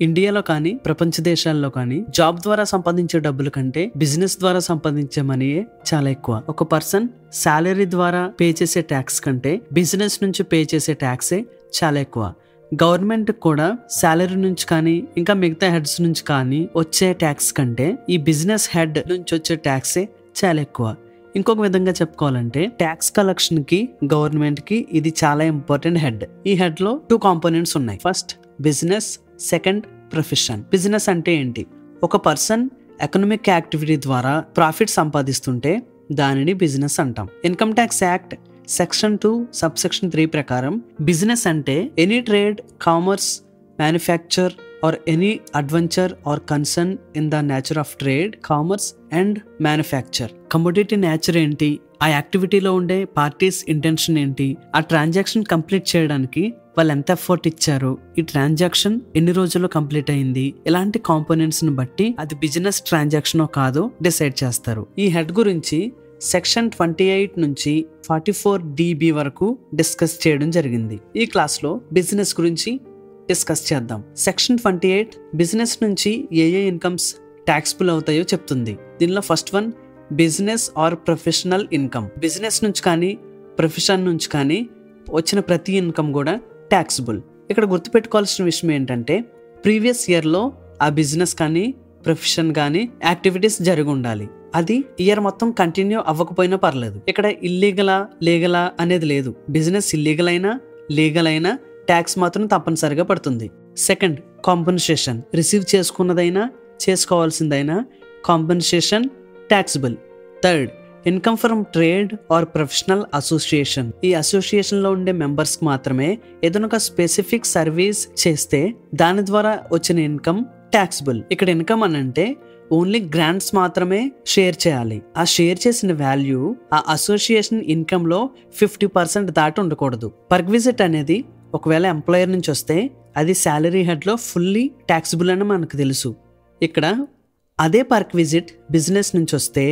ఇండియాలో కానీ ప్రపంచ దేశాల్లో కానీ జాబ్ ద్వారా సంపాదించే డబ్బుల కంటే బిజినెస్ ద్వారా సంపాదించే మనీయే చాలా ఎక్కువ. ఒక పర్సన్ సాలరీ ద్వారా పే చేసే ట్యాక్స్ కంటే బిజినెస్ నుంచి పే చేసే ట్యాక్సే చాలా ఎక్కువ. గవర్నమెంట్ కూడా సాలరీ నుంచి కానీ ఇంకా మిగతా హెడ్స్ నుంచి కానీ వచ్చే ట్యాక్స్ కంటే ఈ బిజినెస్ హెడ్ నుంచి వచ్చే ట్యాక్సే చాలా ఎక్కువ. ఇంకొక విధంగా చెప్పుకోవాలంటే ట్యాక్స్ కలెక్షన్ కి గవర్నమెంట్ కి ఇది చాలా ఇంపార్టెంట్ హెడ్. ఈ హెడ్ లో 2 కాంపోనెంట్స్ ఉన్నాయి. First business, second profession. Business అంటే ఏంటి? ఒక పర్సన్ ఎకనామిక్ యాక్టివిటీ ద్వారా ప్రాఫిట్ సంపాదిస్తుంటే దానిని బిజినెస్ అంటాం. Income tax act section 2 subsection 3 ప్రకారం బిజినెస్ అంటే any trade, commerce, manufacture or any adventure or concern in the nature of trade, commerce and manufacture. Commodity nature ఏంటి, ఆ యాక్టివిటీలో ఉండే పార్టీస్ ఇంటెన్షన్ ఏంటి, ఆ ట్రాన్సాక్షన్ కంప్లీట్ చేయడానికి వాళ్ళు ఎంత ఎఫర్ట్ ఇచ్చారు, ఈ ట్రాన్సాక్షన్ ఎన్ని రోజుల్లో కంప్లీట్ అయింది, ఇలాంటి కాంపోనెంట్స్ ని బట్టి అది బిజినెస్ ట్రాన్సాక్షన్ కాదో డిసైడ్ చేస్తారు. ఈ హెడ్ గురించి సెక్షన్ 28 నుంచి 44 DB వరకు డిస్కస్ చేయడం జరిగింది. ఈ క్లాస్లో బిజినెస్ గురించి డిస్కస్ చేద్దాం. సెక్షన్ 28 బిజినెస్ నుంచి ఏ ఇన్కమ్స్ ట్యాక్స్బుల్ అవుతాయో చెప్తుంది. దీనిలో first one business are professional income. Business నుంచి కానీ ప్రొఫెషన్ నుంచి కానీ వచ్చిన ప్రతి ఇన్కమ్ కూడా ట్యాక్స్బుల్. ఇక్కడ గుర్తుపెట్టుకోవాల్సిన విషయం ఏంటంటే ప్రీవియస్ ఇయర్లో ఆ బిజినెస్ కానీ ప్రొఫెషన్ కానీ యాక్టివిటీస్ జరిగి ఉండాలి. అది ఇయర్ మొత్తం కంటిన్యూ అవ్వకపోయినా పర్లేదు. ఇక్కడ ఇల్లీగలా లీగలా అనేది లేదు. బిజినెస్ ఇల్లీగల్ అయినా లీగల్ అయినా ట్యాక్స్ మాత్రం తప్పనిసరిగా పడుతుంది. Second compensation. రిసీవ్ చేసుకున్నదైనా చేసుకోవాల్సిందైనా compensation taxable. Third income from trade or professional association. ఈ అసోసియేషన్ లో ఉండే మెంబర్స్ కి మాత్రమే ఏదైనా ఒక స్పెసిఫిక్ సర్వీస్ చేస్తే దాని ద్వారా వచ్చిన ఇన్కమ్ ట్యాక్సిబుల్. ఇక్కడ ఇన్కమ్ అని అంటే ఓన్లీ గ్రాంట్స్ మాత్రమే షేర్ చేయాలి. ఆ షేర్ చేసిన వాల్యూ ఆ అసోసియేషన్ ఇన్కమ్ లో 50% దాటి ఉండకూడదు. పర్క్విజిట్ అనేది ఒకవేళ ఎంప్లాయర్ నుంచి వస్తే అది శాలరీ హెడ్ లో ఫుల్లీ ట్యాక్సిబుల్ అని మనకు తెలుసు. ఇక్కడ అదే పర్క్విజిట్ బిజినెస్ నుంచి వస్తే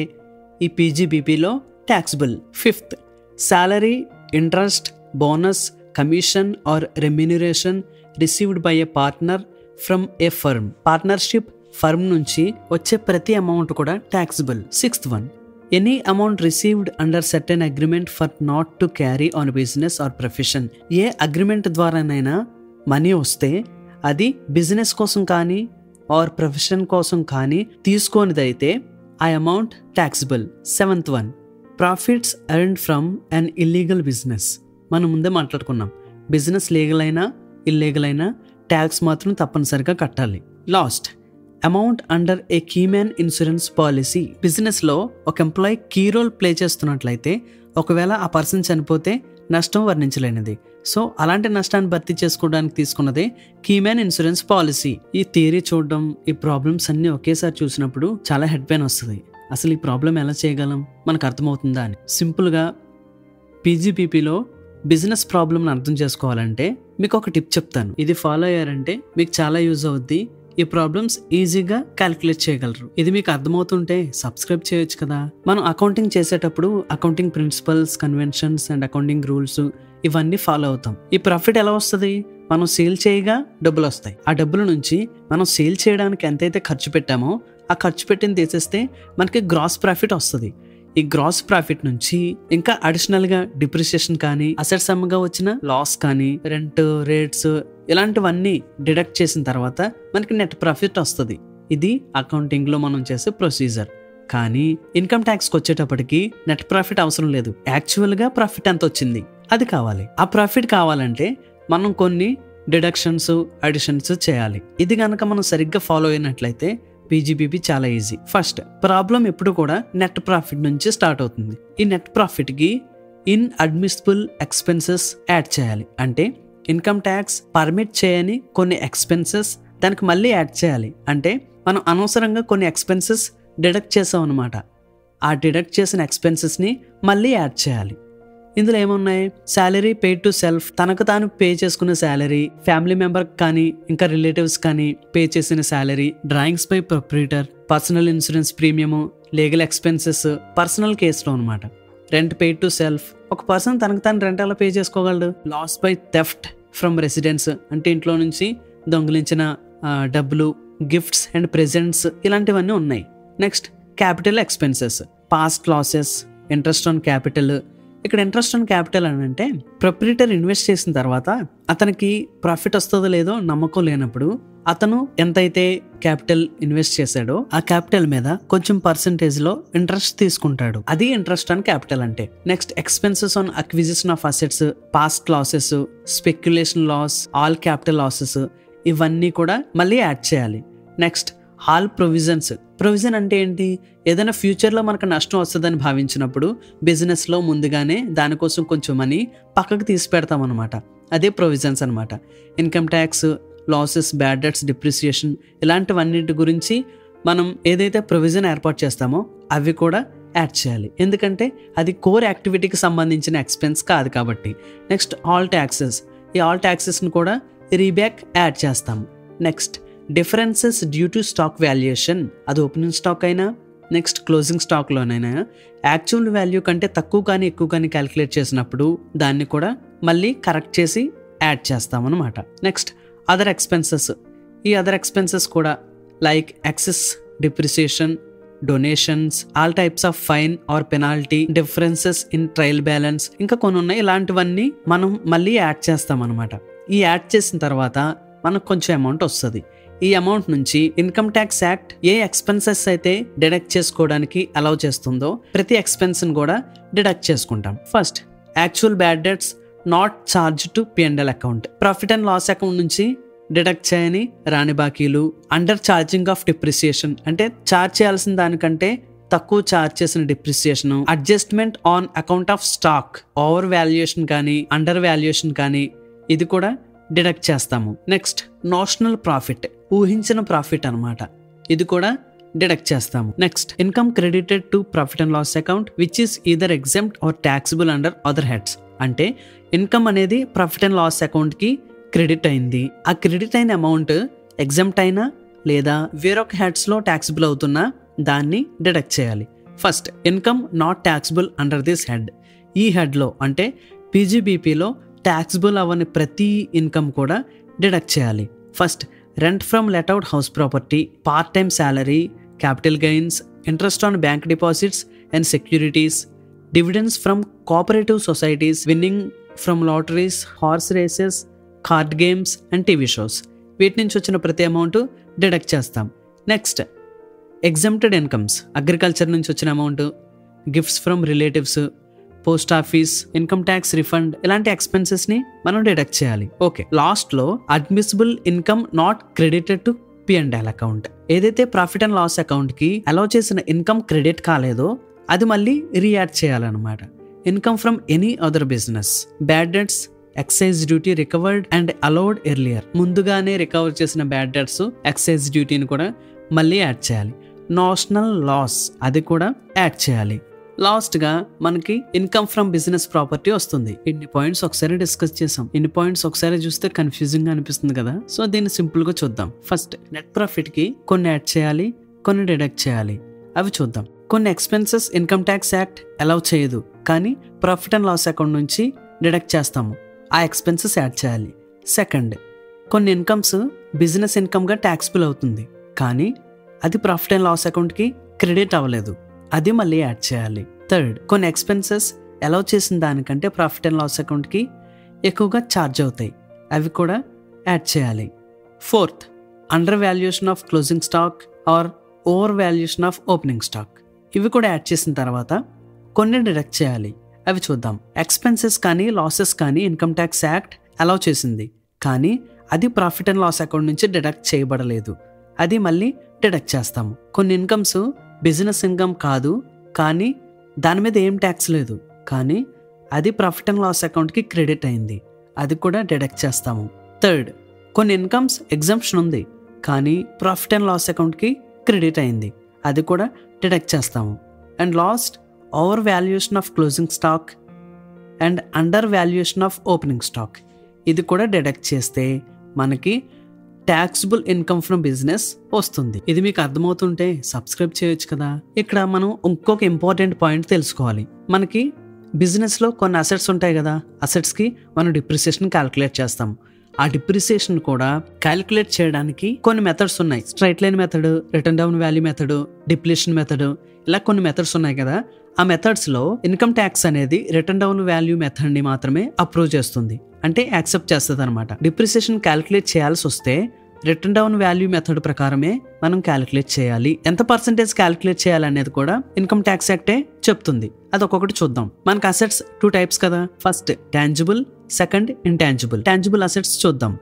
ఈ PGBPలో taxable. Fifth salary, interest, bonus, commission or remuneration received by a partner from a firm. Partnership firm నుంచి వచ్చే ప్రతి అమౌంట్ కూడా taxable. Sixth one any amount received under certain agreement for not to carry on business or profession. A agreement ద్వారానైనా money వస్తే అది business కోసం కానీ are profession కోసం కానీ తీసుకోనిదైతే ఆ amount taxable. Seventh one profits earned from an illegal business. మనం ముందే మాట్లాడుకున్నాం, బిజినెస్ లీగల్ అయినా ఇల్లీగల్ అయినా ట్యాక్స్ మాత్రం తప్పనిసరిగా కట్టాలి. Last amount under a keyman insurance policy. Business లో ఒక ఎంప్లాయీ కీ రోల్ ప్లే చేస్తున్నట్లయితే ఒకవేళ ఆ పర్సన్ చనిపోతే నష్టం వర్ణించలేనిది. సో అలాంటి నష్టాన్ని భర్తీ చేసుకోవడానికి తీసుకున్నదే కీమ్యాన్ ఇన్సూరెన్స్ పాలసీ. ఈ థియరీ చూడడం, ఈ ప్రాబ్లమ్స్ అన్ని ఒకేసారి చూసినప్పుడు చాలా హెడ్ పెయిన్ వస్తుంది. అసలు ఈ ప్రాబ్లం ఎలా చేయగలం, మనకు అర్థమవుతుందా అని. సింపుల్గా PGBPలో బిజినెస్ ప్రాబ్లమ్ని అర్థం చేసుకోవాలంటే మీకు ఒక టిప్ చెప్తాను. ఇది ఫాలో అయ్యారంటే మీకు చాలా యూజ్ అవుద్ది. ఈ ప్రాబ్లమ్స్ ఈజీగా క్యాలిక్యులేట్ చేయగలరు. ఇది మీకు అర్థమవుతుంటే సబ్స్క్రైబ్ చేయొచ్చు కదా. మనం అకౌంటింగ్ చేసేటప్పుడు accounting principles, conventions and accounting rules ఇవన్నీ ఫాలో అవుతాం. ఈ ప్రాఫిట్ ఎలా వస్తుంది? మనం సేల్ చేయగా డబ్బులు వస్తాయి. ఆ డబ్బుల నుంచి మనం సేల్ చేయడానికి ఎంతైతే ఖర్చు పెట్టామో ఆ ఖర్చు పెట్టింది తీసేస్తే మనకి గ్రాస్ ప్రాఫిట్ వస్తుంది. ఈ గ్రాస్ ప్రాఫిట్ నుంచి ఇంకా అడిషనల్ గా డిప్రిసియేషన్ కానీ, అసెట్స్ అమ్మగా వచ్చిన లాస్ కానీ, రెంట్, రేట్స్ ఇలాంటివన్నీ డిడక్ట్ చేసిన తర్వాత మనకి నెట్ ప్రాఫిట్ వస్తుంది. ఇది అకౌంటింగ్ లో మనం చేసే ప్రొసీజర్. కానీ ఇన్కమ్ ట్యాక్స్కి వచ్చేటప్పటికి నెట్ ప్రాఫిట్ అవసరం లేదు. యాక్చువల్ గా ప్రాఫిట్ ఎంత వచ్చింది అది కావాలి. ఆ ప్రాఫిట్ కావాలంటే మనం కొన్ని డిడక్షన్స్, అడిషన్స్ చేయాలి. ఇది కనుక మనం సరిగ్గా ఫాలో అయినట్లయితే PGBP చాలా ఈజీ. ఫస్ట్ ప్రాబ్లం ఎప్పుడు కూడా నెట్ ప్రాఫిట్ నుంచి స్టార్ట్ అవుతుంది. ఈ నెట్ ప్రాఫిట్ కి ఇన్ అడ్మిసిబుల్ ఎక్స్పెన్సెస్ యాడ్ చేయాలి. అంటే ఇన్కమ్ ట్యాక్స్ పర్మిట్ చేయని కొన్ని ఎక్స్పెన్సెస్ దానికి మళ్ళీ యాడ్ చేయాలి. అంటే మనం అనవసరంగా కొన్ని ఎక్స్పెన్సెస్ డిడక్ట్ చేసాం అనమాట. ఆ డిడక్ట్ చేసిన ఎక్స్పెన్సెస్ని మళ్ళీ యాడ్ చేయాలి. ఇందులో ఏమున్నాయి? శాలరీ పెయిడ్ టు సెల్ఫ్, తనకు తాను పే చేసుకున్న శాలరీ, ఫ్యామిలీ మెంబర్ కానీ ఇంకా రిలేటివ్స్ కానీ పే చేసిన salary, drawings by proprietor, personal insurance premium, legal expenses personal కేసులో అనమాట. రెంట్ పెయిడ్ టు సెల్ఫ్, ఒక పర్సన్ తనకు తాను రెంట్ ఎలా పే చేసుకోగలడు? Loss by theft from residence, అంటే ఇంట్లో నుంచి దొంగిలించిన డబ్బులు, గిఫ్ట్స్ అండ్ ప్రెజెంట్స్ ఇలాంటివన్నీ ఉన్నాయి. Next capital expenses, past losses, interest on capital. ఇక్కడ ఇంట్రెస్ట్ ఆన్ క్యాపిటల్ అని అంటే ప్రొప్రైటర్ ఇన్వెస్ట్ చేసిన తర్వాత అతనికి ప్రాఫిట్ వస్తుందో లేదో నమ్మకం లేనప్పుడు అతను ఎంతైతే క్యాపిటల్ ఇన్వెస్ట్ చేశాడో ఆ క్యాపిటల్ మీద కొంచెం పర్సెంటేజ్ లో ఇంట్రెస్ట్ తీసుకుంటాడు. అది ఇంట్రెస్ట్ ఆన్ క్యాపిటల్ అంటే. Next expenses on acquisition of assets, past losses, speculation loss, all capital losses ఇవన్నీ కూడా మళ్ళీ యాడ్ చేయాలి. Next all provisions. ప్రొవిజన్ అంటే ఏంటి? ఏదైనా ఫ్యూచర్లో మనకు నష్టం వస్తుందని భావించినప్పుడు బిజినెస్లో ముందుగానే దానికోసం కొంచెం మనీ పక్కకు తీసి పెడతాం అనమాట. అదే ప్రొవిజన్స్ అనమాట. Income tax, losses, bad debts, depreciation ఇలాంటివన్నిటి గురించి మనం ఏదైతే ప్రొవిజన్ ఏర్పాటు చేస్తామో అవి కూడా యాడ్ చేయాలి. ఎందుకంటే అది కోర్ యాక్టివిటీకి సంబంధించిన ఎక్స్పెన్స్ కాదు కాబట్టి. Next all taxes. ఈ ఆల్ ట్యాక్సెస్ని కూడా రీబ్యాక్ యాడ్ చేస్తాం. Next differences due to stock valuation. అది ఓపెనింగ్ స్టాక్ అయినా నెక్స్ట్ క్లోజింగ్ స్టాక్లోనైనా యాక్చువల్ వాల్యూ కంటే తక్కువ కానీ ఎక్కువ కానీ క్యాలిక్యులేట్ చేసినప్పుడు దాన్ని కూడా మళ్ళీ కరెక్ట్ చేసి యాడ్ చేస్తామన్నమాట. Next other expenses. ఈ అదర్ ఎక్స్పెన్సెస్ కూడా like excess depreciation, donations, all types of fine or penalty, differences in trial balance, ఇంకా కొన్ని ఉన్నాయి. ఇలాంటివన్నీ మనం మళ్ళీ యాడ్ చేస్తాం అనమాట. ఈ యాడ్ చేసిన తర్వాత మనకు కొంచెం అమౌంట్ వస్తుంది. ఈ అమౌంట్ నుంచి ఇన్కమ్ ట్యాక్స్ యాక్ట్ ఏ ఎక్స్పెన్సెస్ అయితే డిడక్ట్ చేసుకోవడానికి అలౌ చేస్తుందో ప్రతి ఎక్స్పెన్స్ని కూడా డిడక్ట్ చేసుకుంటాం. First actual bad debts not charge to P&L account. Profit and loss account నుంచి డిడక్ట్ చేయని రాని బాకీలు. అండర్ ఛార్జింగ్ ఆఫ్ డిప్రిసియేషన్ అంటే ఛార్జ్ చేయాల్సిన దానికంటే తక్కువ ఛార్జ్ చేసిన depreciation. Adjustment on account of stock, over valuation కానీ అండర్ వాల్యుయేషన్ కానీ ఇది కూడా డిడక్ట్ చేస్తాము. నెక్స్ట్ నోషనల్ ప్రాఫిట్, ఊహించిన ప్రాఫిట్ అనమాట, ఇది కూడా డిడక్ట్ చేస్తాము. Next income credited to profit and loss account which is either exempt or taxable under other heads. అంటే ఇన్కమ్ అనేది ప్రాఫిట్ అండ్ లాస్ అకౌంట్ కి క్రెడిట్ అయింది. ఆ క్రెడిట్ అయిన అమౌంట్ ఎగ్జెంప్ట్ అయినా లేదా వేరొక హెడ్స్ లో ట్యాక్సిబుల్ అవుతున్నా దాన్ని డిడక్ట్ చేయాలి. First income not taxable under this head. ఈ హెడ్ లో అంటే PGBPలో ట్యాక్సిబుల్ అవ్వని ప్రతి ఇన్కమ్ కూడా డిడక్ట్ చేయాలి. First rent from let out house property, part time salary, capital gains, interest on bank deposits and securities, dividends from cooperative societies, winning from lotteries, horse races, card games and TV shows. వీటి నుంచి వచ్చిన ప్రతి amount deduct చేస్తాం. Next exempted incomes, agriculture నుంచి వచ్చిన amount, gifts from relatives, post office, income tax refund ఇలాంటి expenses ని మనం డిడక్ట్ చేయాలి. ఓకే, లాస్ట్ లో admissible income not credited to P&L account. ఏదైతే ప్రాఫిట్ అండ్ లాస్ అకౌంట్ కి అలౌ చేసిన ఇన్కమ్ క్రెడిట్ కాలేదో అది మళ్ళీ రీయాడ్ చేయాలన్నమాట. Income from any other business, bad debts, excise duty recovered and allowed earlier. ముందుగానే రికవర్ చేసిన బ్యాడ్ డెట్స్, ఎక్సైజ్ డ్యూటీని కూడా మళ్ళీ యాడ్ చేయాలి. నోషనల్ లాస్ అది కూడా యాడ్ చేయాలి. లాస్ట్ గా మనకి ఇన్కమ్ ఫ్రమ్ బిజినెస్ ప్రాపర్టీ వస్తుంది. ఇన్ని పాయింట్స్ ఒకసారి డిస్కస్ చేసాం. ఇన్ని పాయింట్స్ ఒకసారి చూస్తే కన్ఫ్యూజింగ్ గా అనిపిస్తుంది కదా. సో దీన్ని సింపుల్ గా చూద్దాం. ఫస్ట్ నెట్ ప్రాఫిట్ కి కొన్ని యాడ్ చేయాలి, కొన్ని డిడక్ట్ చేయాలి. అవి చూద్దాం. కొన్ని expenses income tax act allow చేయదు, కానీ ప్రాఫిట్ అండ్ లాస్ అకౌంట్ నుంచి డిడక్ట్ చేస్తాము. ఆ ఎక్స్పెన్సెస్ యాడ్ చేయాలి. సెకండ్, కొన్ని ఇన్కమ్స్ బిజినెస్ ఇన్కమ్ గా ట్యాక్సిబుల్ అవుతుంది, కానీ అది ప్రాఫిట్ అండ్ లాస్ అకౌంట్ కి క్రెడిట్ అవ్వలేదు, అది మళ్ళీ యాడ్ చేయాలి. థర్డ్, కొన్ని ఎక్స్పెన్సెస్ అలౌ చేసిన దానికంటే ప్రాఫిట్ అండ్ లాస్ అకౌంట్ కి ఎక్కువగా ఛార్జ్ అవుతాయి, అవి కూడా యాడ్ చేయాలి. Fourth, under valuation of closing stock or over valuation of opening stock, ఇవి కూడా యాడ్ చేసిన తర్వాత కొన్ని డిడక్ట్ చేయాలి. అవి చూద్దాం. ఎక్స్పెన్సెస్ కానీ లాసెస్ కానీ ఇన్కమ్ ట్యాక్స్ యాక్ట్ అలౌ చేసింది, కానీ అది ప్రాఫిట్ అండ్ లాస్ అకౌంట్ నుంచి డిడక్ట్ చేయబడలేదు, అది మళ్ళీ డిడక్ట్ చేస్తాము. కొన్ని ఇన్కమ్స్ బిజినెస్ ఇన్కమ్ కాదు, కానీ దాని మీద ఏం ట్యాక్స్ లేదు, కానీ అది ప్రాఫిట్ అండ్ లాస్ అకౌంట్కి క్రెడిట్ అయింది, అది కూడా డిడక్ట్ చేస్తాము. థర్డ్, కొన్ని ఇన్కమ్స్ ఎగ్జంప్షన్ ఉంది, కానీ ప్రాఫిట్ అండ్ లాస్ అకౌంట్కి క్రెడిట్ అయింది, అది కూడా డిడక్ట్ చేస్తాము. And last, over valuation of closing stock and under valuation of opening stock, ఇది కూడా డిడక్ట్ చేస్తే మనకి ట్యాక్సిబుల్ ఇన్కమ్ ఫ్రమ్ బిజినెస్ వస్తుంది. ఇది మీకు అర్థమవుతుంటే సబ్స్క్రైబ్ చేయొచ్చు కదా. ఇక్కడ మనం ఇంకొక ఇంపార్టెంట్ పాయింట్ తెలుసుకోవాలి. మనకి బిజినెస్లో కొన్ని అసెట్స్ ఉంటాయి కదా, అసెట్స్కి మనం డిప్రిసియేషన్ క్యాలిక్యులేట్ చేస్తాం. ఆ డిప్రిసియేషన్ కూడా క్యాలిక్యులేట్ చేయడానికి కొన్ని మెథడ్స్ ఉన్నాయి. Straight line method, return down value method, depletion method, ఇలా కొన్ని మెథడ్స్ ఉన్నాయి కదా. ఆ మెథడ్స్ లో ఇన్కమ్ ట్యాక్స్ అనేది రిటర్న్ డౌన్ వాల్యూ మెథడ్ ని మాత్రమే అప్రూవ్ చేస్తుంది, అంటే యాక్సెప్ట్ చేస్తుంది అనమాట. డిప్రిసియేషన్ క్యాలిక్యులేట్ చేయాల్సి వస్తే రిటర్న్ డౌన్ వాల్యూ మెథడ్ ప్రకారమే మనం క్యాలిక్యులేట్ చేయాలి. ఎంత పర్సెంటేజ్ క్యాలిక్యులేట్ చేయాలి అనేది కూడా ఇన్కమ్ ట్యాక్స్ యాక్టే చెప్తుంది. అది ఒక్కొక్కటి చూద్దాం. మనకు అసెట్స్ 2 టైప్స్ కదా. First tangible, second intangible. Tangible assets చూద్దాం.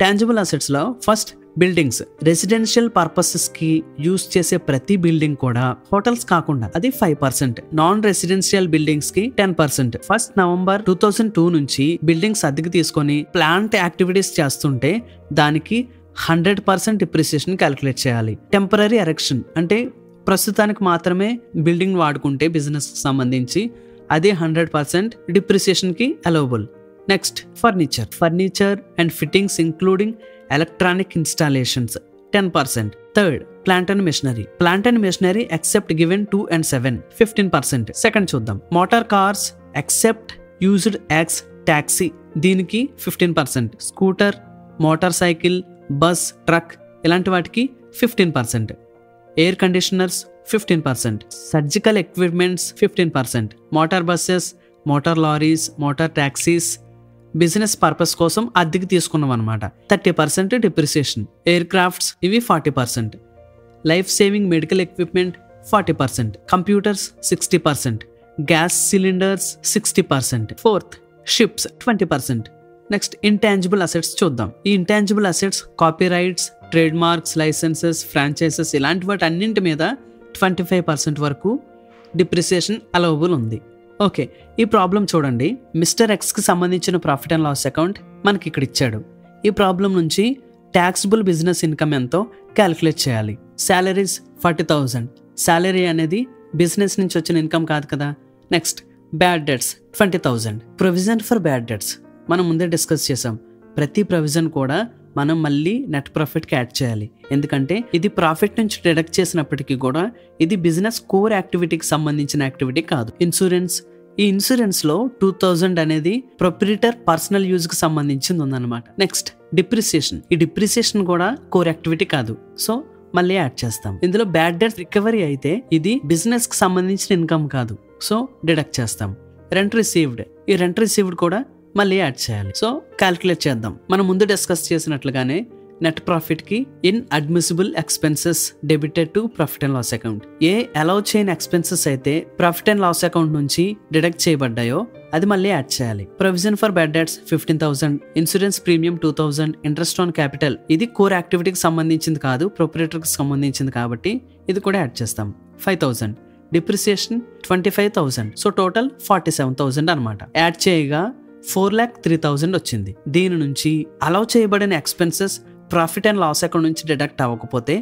టాంజిబుల్ అసెట్స్ లో ఫస్ట్ బిల్డింగ్స్. రెసిడెన్షియల్ పర్పసెస్ కి యూజ్ చేసే ప్రతి బిల్డింగ్ కూడా హోటల్స్ కాకుండా అది 5%, నాన్ రెసిడెన్షియల్ బిల్డింగ్స్ కి 10%. ఫస్ట్ నవంబర్ 2002 నుంచి బిల్డింగ్స్ అద్దెకి తీసుకొని ప్లాంట్ యాక్టివిటీస్ చేస్తుంటే దానికి 100% డిప్రిసియేషన్ క్యాలిక్యులేట్ చేయాలి. టెంపరరీ ఎరెక్షన్ అంటే ప్రస్తుతానికి మాత్రమే బిల్డింగ్ వాడుకుంటే బిజినెస్ కి సంబంధించి అదే 100% డిప్రిసియేషన్ కి allowable. Next furniture and fittings including electronic installations 10%. Third plant and machinery except given 2 and 7 15%. Second చూద్దాం. Motor cars except used as taxi, దీనికి 15%. Scooter, motor cycle, bus, truck ఇలాంటి వాటికి 15%. Air conditioners 15%. Surgical equipments 15%. Motor buses, motor lorries, motor taxis business purpose కోసం అద్దెకి తీసుకున్నాం అనమాట. 30% depreciation. Air crafts ఇవి 40%. Life saving medical equipment 40%. Computers 60%. Gas cylinders 60%. Fourth ships 20%. Next intangible assets చూద్దాం. ఈ intangible assets copy rights, trade marks, licences, franchises ఇలాంటి వాటి అన్నింటి మీద 25% వరకు డిప్రిసియేషన్ అలౌబుల్ ఉంది. ఓకే, ఈ ప్రాబ్లం చూడండి. మిస్టర్ ఎక్స్కి సంబంధించిన ప్రాఫిట్ అండ్ లాస్ అకౌంట్ మనకి ఇక్కడ ఇచ్చాడు. ఈ ప్రాబ్లం నుంచి ట్యాక్సిబుల్ బిజినెస్ ఇన్కమ్ ఎంతో క్యాలిక్యులేట్ చేయాలి. శాలరీస్ 40,000. శాలరీ అనేది బిజినెస్ నుంచి వచ్చిన ఇన్కమ్ కాదు కదా. Next bad debts 20,000. Provision for bad debts మనం ముందే డిస్కస్ చేసాం. ప్రతి ప్రొవిజన్ కూడా మనం మళ్ళీ నెట్ ప్రాఫిట్కి యాడ్ చేయాలి. ఎందుకంటే ఇది ప్రాఫిట్ నుంచి డిడక్ట్ చేసినప్పటికీ కూడా ఇది బిజినెస్ కోర్ యాక్టివిటీకి సంబంధించిన యాక్టివిటీ కాదు. ఈ ఇన్సూరెన్స్ లో 2000 అనేది ప్రొప్రైటర్ పర్సనల్ యూజ్ కి సంబంధించింది ఉందన్నమాట. Next depreciation. ఈ డిప్రిసియేషన్ కూడా కోర్ యాక్టివిటీ కాదు, సో మళ్ళీ యాడ్ చేస్తాం. ఇందులో బ్యాడ్ డెట్ రికవరీ అయితే ఇది బిజినెస్ కి సంబంధించిన ఇన్కమ్ కాదు, సో డిడక్ట్ చేస్తాం. Rent received. ఈ రెంట్ రిసీవ్డ్ కూడా మళ్ళీ యాడ్ చేయాలి. సో క్యాలిక్యులేట్ చేద్దాం. మనం ముందు డిస్కస్ చేసినట్లుగానే నెట్ ప్రాఫిట్ కి in admissible expenses debited to profit and loss account. ఏ అలౌ చేయని ఎక్స్పెన్సెస్ అయితే ప్రాఫిట్ అండ్ లాస్ అకౌంట్ నుంచి డిడక్ట్ చేయబడ్డాయో అది మళ్ళీ యాడ్ చేయాలి. Provision for bad debts 15,000. Insurance premium 2,000. Interest on capital ఇది కోర్ యాక్టివిటీకి సంబంధించింది కాదు, ప్రొప్రైటర్ కి సంబంధించింది కాబట్టి ఇది కూడా యాడ్ చేస్తాం. 5,000. డిప్రిసియేషన్ 25,000. సో టోటల్ 47,000 అనమాట. యాడ్ చేయగా 4,03,000 వచ్చింది. దీని నుంచి అలౌ చేయబడిన expenses profit and loss account నుంచి డిడక్ట్ అవ్వకపోతే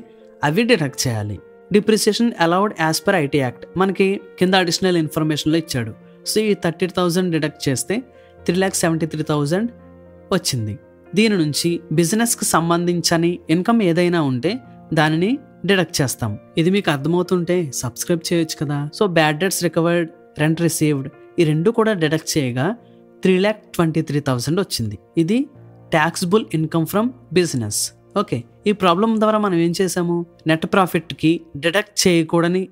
అవి డిడక్ట్ చేయాలి. Depreciation allowed as per IT act మనకి కింద అడిషనల్ ఇన్ఫర్మేషన్లో ఇచ్చాడు. సో ఈ 30,000 డిడక్ట్ చేస్తే 3,73,000 వచ్చింది. దీని నుంచి బిజినెస్కి సంబంధించని ఇన్కమ్ ఏదైనా ఉంటే దానిని డిడక్ట్ చేస్తాం. ఇది మీకు అర్థమవుతుంటే సబ్స్క్రైబ్ చేయొచ్చు కదా. So bad debts recovered, rent received ఈ రెండు కూడా డిడక్ట్ చేయగా 3,23,000 వచ్చింది. ఇది taxable income from business. Okay, ఈ ప్రాబ్లం ద్వారా మనం ఏం చేసాము? నెట్ ప్రాఫిట్కి డిడక్ట్ చేయకూడని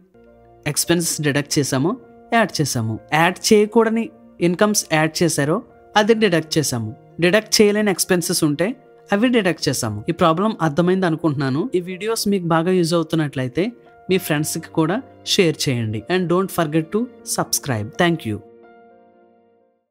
ఎక్స్పెన్సెస్ డిడక్ట్ చేసాము, యాడ్ చేసాము. యాడ్ చేయకూడని ఇన్కమ్స్ యాడ్ చేశారో అది డిడక్ట్ చేసాము. డిడక్ట్ చేయలేని ఎక్స్పెన్సెస్ ఉంటే అవి డిడక్ట్ చేసాము. ఈ ప్రాబ్లం అర్థమైంది అనుకుంటున్నాను. ఈ వీడియోస్ మీకు బాగా యూజ్ అవుతున్నట్లయితే మీ ఫ్రెండ్స్కి కూడా షేర్ చేయండి. And don't forget to subscribe. Thank you.